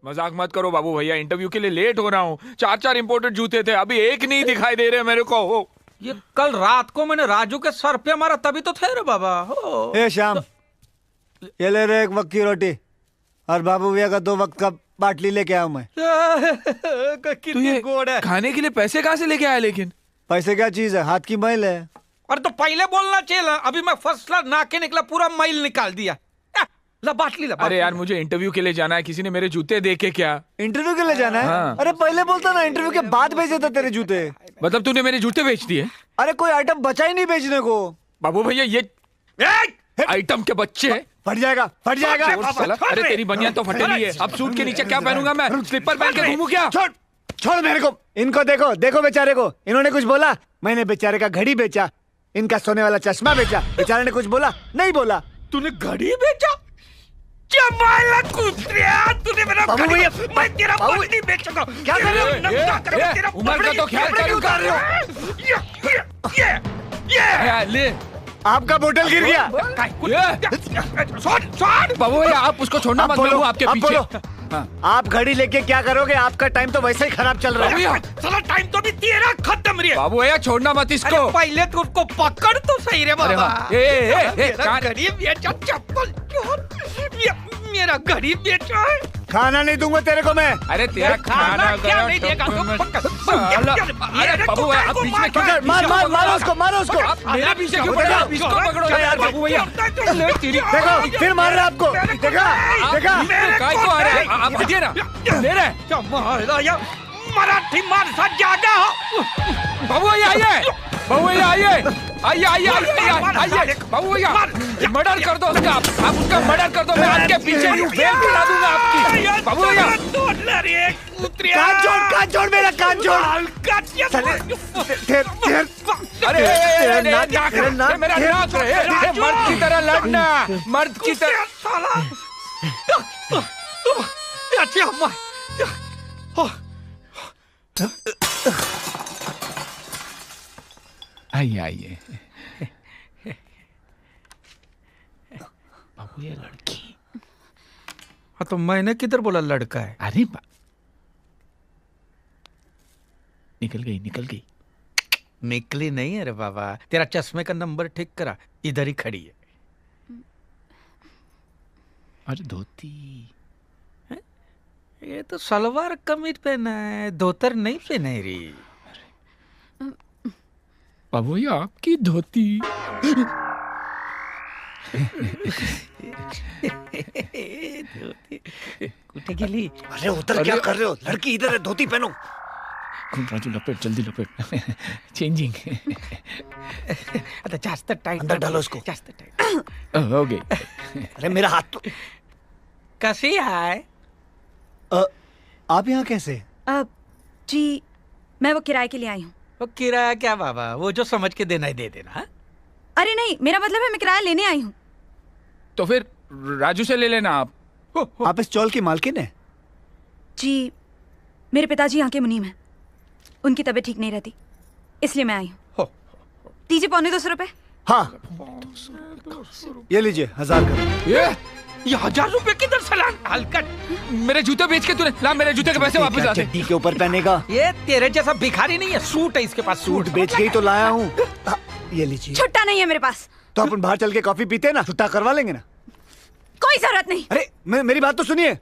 मजाक मत करो बाबू भैया, इंटरव्यू के लिए लेट हो रहा हूँ। 4 इंपोर्टेड जूते थे, अभी एक नहीं दिखाई दे रहे मेरे को। ये कल रात को मैंने राजू के सर पे मारा तभी तो थे रे बाबा। ए श्याम, ये ले रहे 1 वक्त की रोटी और बाबू भैया का 2 वक्त का बाटली लेके आया मैं। कितनी गोड़ है। खाने के लिए पैसे कहाँ से लेके आया? लेकिन पैसे क्या चीज है, हाथ की मैल है। अरे तो पहले बोलना चाहिए। अभी मैं फर्स्ट क्लास नाके निकला, पूरा मैल निकाल दिया। बाटली ला। अरे यार मुझे इंटरव्यू के लिए जाना है, किसी ने मेरे जूते देखे क्या? इंटरव्यू के लिए जाना है? हाँ। अरे पहले बोलता ना, इंटरव्यू के बाद भेजे थे तेरे जूते। मतलब तूने मेरे जूते बेच दिए? अरे कोई आइटम बचा ही नहीं बेचने को। बाबू भैया ये आइटम के बच्चे हैं। फट जाएगा, फट जाएगा। अरे तेरी बनियान तो फटेली है, अब सूट के नीचे क्या पहनूंगा मैं? स्लीपर पहन के घूमूं क्या? छोड़ छोड़ मेरे को। इनको देखो, देखो बेचारे को। इन्होंने कुछ बोला? मैंने बेचारे का घड़ी बेचा, इनका सोने वाला चश्मा बेचा। बेचारे ने कुछ बोला? नहीं बोला। तूने घड़ी बेचा? तूने मेरा घड़ी, मैं तेरा बाटली बेचूंगा। क्या कर रहे हो? उम्र का तो ख्याल कर रहे हो। ले आपका बोतल गिर गया। बाबू भैया आप उसको छोड़ना मत, मैं हूं आपके पीछे। आप घड़ी लेके क्या करोगे? आपका टाइम तो वैसे ही खराब चल रहा है। साला टाइम तो भी तेरा खत्म रे। बाबू भैया छोड़ना मत इसको। अरे पहले तो उसको पकड़ तो सही रे बाबा। मेरा घड़ी बेचा, चप्पल चोर, मेरा घड़ी बेचा है। खाना नहीं दूंगा तेरे को मैं। अरे तेरा खाना क्या नहीं देगा? अरे बाबू भैया आप बीच में क्यों? मार मार मारो उसको, मारो उसको। आप मेरे पीछे क्यों पड़ रहे हो? इसको पकड़ो यार बाबू भैया। देखो फिर मार रहा है आपको। देखा देखा। काय को आ रहे हैं? आप हटिए ना। ले रहे मराठी माणसा जागा हो। बाबू भैया आइए, बाबू भैया आइए, आइए आइए आइए आइए। बाबू भैया मर्डर कर दो उसका, आप उसका मर्डर कर दो। मैं आपके पीछे यूं फेल करा दूंगा आपकी। बाबू भैया कान छोड़ मेरा, कान छोड़। अरे मेरा नाक है। मर्द की तरह लड़ना, मर्द की तरह। आइए आइए। बाबू ये लड़की। हाँ तो मैंने किधर बोला लड़का है? अरे निकल गई, निकल गई। निकली नहीं है रे बाबा, तेरा चश्मे का नंबर ठीक करा, इधर ही खड़ी है। अरे धोती, ये तो सलवार कमीज पहना है, धोतर नहीं पहना है रे। बाबू भैया आपकी धोती। कुठे गेली? अरे उधर क्या कर रहे हो? लड़की इधर है, धोती पहनो। राजू लपेट, जल्दी लपेट। चेंजिंग। आता जास्त टाइट अंदर डालो उसको। जास्त टाइट हो गई। अरे मेरा हाथ तो। कसी है? आप यहाँ कैसे? जी मैं वो किराए के लिए आई हूँ। वो किराया क्या बाबा, वो जो समझ के देना है दे देना। हा? अरे नहीं, मेरा मतलब है मैं किराया लेने आई हूँ। तो फिर राजू से ले लेना आप। आप इस चौल की मालकिन है? जी मेरे पिताजी यहाँ के मुनीम हैं, उनकी तबीयत ठीक नहीं रहती, इसलिए मैं आई हूँ। दीजिए 250 रुपए। हाँ ये लीजिए 1000 का। ये 1000 रुपए किधर से ला? हलकट, मेरे जूते बेच के तूने ला, मेरे जूते के पैसे वापस आ। चड्डी के ऊपर पहनेगा? ये तेरे जैसा भिखारी नहीं है, सूट है इसके पास। सूट बेच के ही तो लाया हूँ। ये लीजिए। छुट्टा नहीं है मेरे पास। तो अपन बाहर चल के कॉफी पीते हैं ना, छुट्टा करवा लेंगे ना। कोई जरूरत नहीं। अरे मेरी बात तो सुनिए।